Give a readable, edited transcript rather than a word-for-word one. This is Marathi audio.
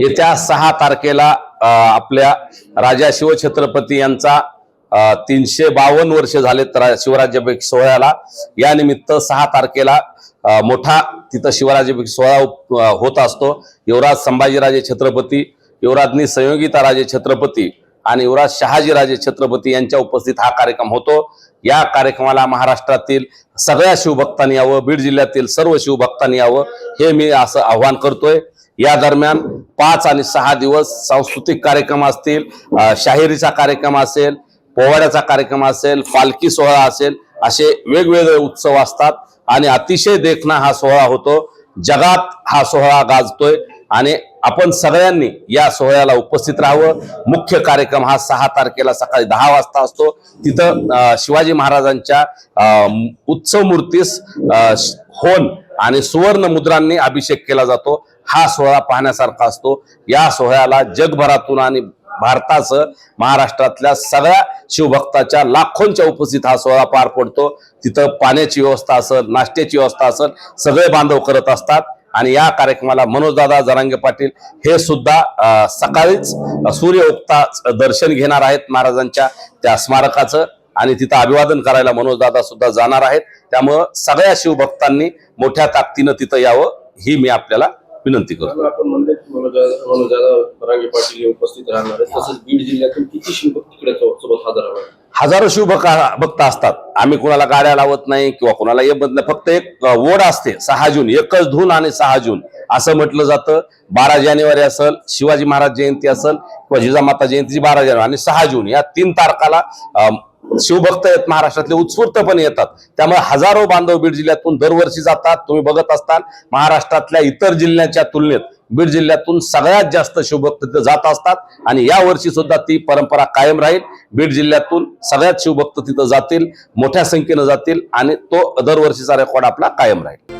येत्या 6 तारखेला आपल्या राजा शिवछत्रपती यांचा 352 वर्ष झालेत शिवराज्याभिषेक सोहळ्याला। या निमित्त 6 तारखेला मोठा तिथं शिवराज्याभिषेक सोहळा होत असतो। युवराज संभाजीराजे छत्रपती, युवराज्ञी संयोगिताराजे छत्रपती आणि युवराज शहाजीराजे छत्रपती यांच्या उपस्थित हा कार्यक्रम होतो। या कार्यक्रमाला महाराष्ट्रातील सगळ्या शिवभक्तांनी यावं, बीड जिल्ह्यातील सर्व शिवभक्तांनी यावं हे मी असं आवाहन करतोय। या दरम्यान 5 आणि 6 दिवस सांस्कृतिक कार्यक्रम असतील, शाहिरीचा कार्यक्रम असेल, पोवाड्याचा कार्यक्रम असेल, पालखी सोहळा असेल, असे वेगवेगळे उत्सव असतात आणि अतिशय देखणा हा सोहळा होतो। जगात हा सोहळा गाजतोय आणि आपण सगळ्यांनी या सोहळ्याला उपस्थित राहावं। मुख्य कार्यक्रम हा 6 तारखेला सकाळी 10 वाजता असतो। तिथं शिवाजी महाराजांच्या उत्सव मूर्तीस होन आणि सुवर्ण मुद्रांनी अभिषेक केला जातो। हा सोहळा पाहण्यासारखा असतो। या सोहळ्याला जगभरातून आणि भारतासह महाराष्ट्रातल्या सगळ्या शिवभक्ताच्या लाखोंच्या उपस्थित हा सोहळा पार पडतो। तिथं पाण्याची व्यवस्था असेल, नाश्त्याची व्यवस्था असेल, सगळे बांधव करत असतात। आणि या कार्यक्रमाला मनोजदादा जरांगे पाटील हे सुद्धा सकाळीच सूर्य उगता दर्शन घेणार आहेत महाराजांच्या त्या स्मारकाचं आणि तिथं अभिवादन करायला मनोजदादा सुद्धा जाणार आहेत। त्यामुळे सगळ्या शिवभक्तांनी मोठ्या ताकदीनं तिथं यावं ही मी आपल्याला विनंती करतो। आपण म्हणले मनोजदादा जरांगे पाटील उपस्थित राहणार आहेत, तसंच बीड जिल्ह्यातून किती शिवभक्त तिकडे सोबत हजर आहेत? हजारो शिवभक्त असतात। आम्ही कुणाला गाड्या लावत नाही किंवा कुणाला येत नाही, फक्त एक ओढ असते 6 जून, एकच धून आणि 6 जून असं म्हटलं जातं। 12 जानेवारी असेल, शिवाजी महाराज जयंती असेल किंवा जिजामाता जयंती 12 जानेवारी आणि 6 जून या 3 तारखाला शिवभक्त येत महाराष्ट्रातले उत्स्फूर्तपणे येतात। त्यामुळे हजारो बांधव बीड जिल्ह्यातून दरवर्षी जातात। तुम्ही बघत असताल महाराष्ट्रातल्या इतर जिल्ह्याच्या तुलनेत बीड जिल्ह्यातून सगळ्यात जास्त शिवभक्त तिथे जात असतात आणि या वर्षी सुद्धा ती परंपरा कायम राहील। बीड जिल्ह्यातून सगळ्यात शिवभक्त तिथे जातील, मोठ्या संख्येने जातील आणि तो दरवर्षीचा रेकॉर्ड आपला कायम राहील।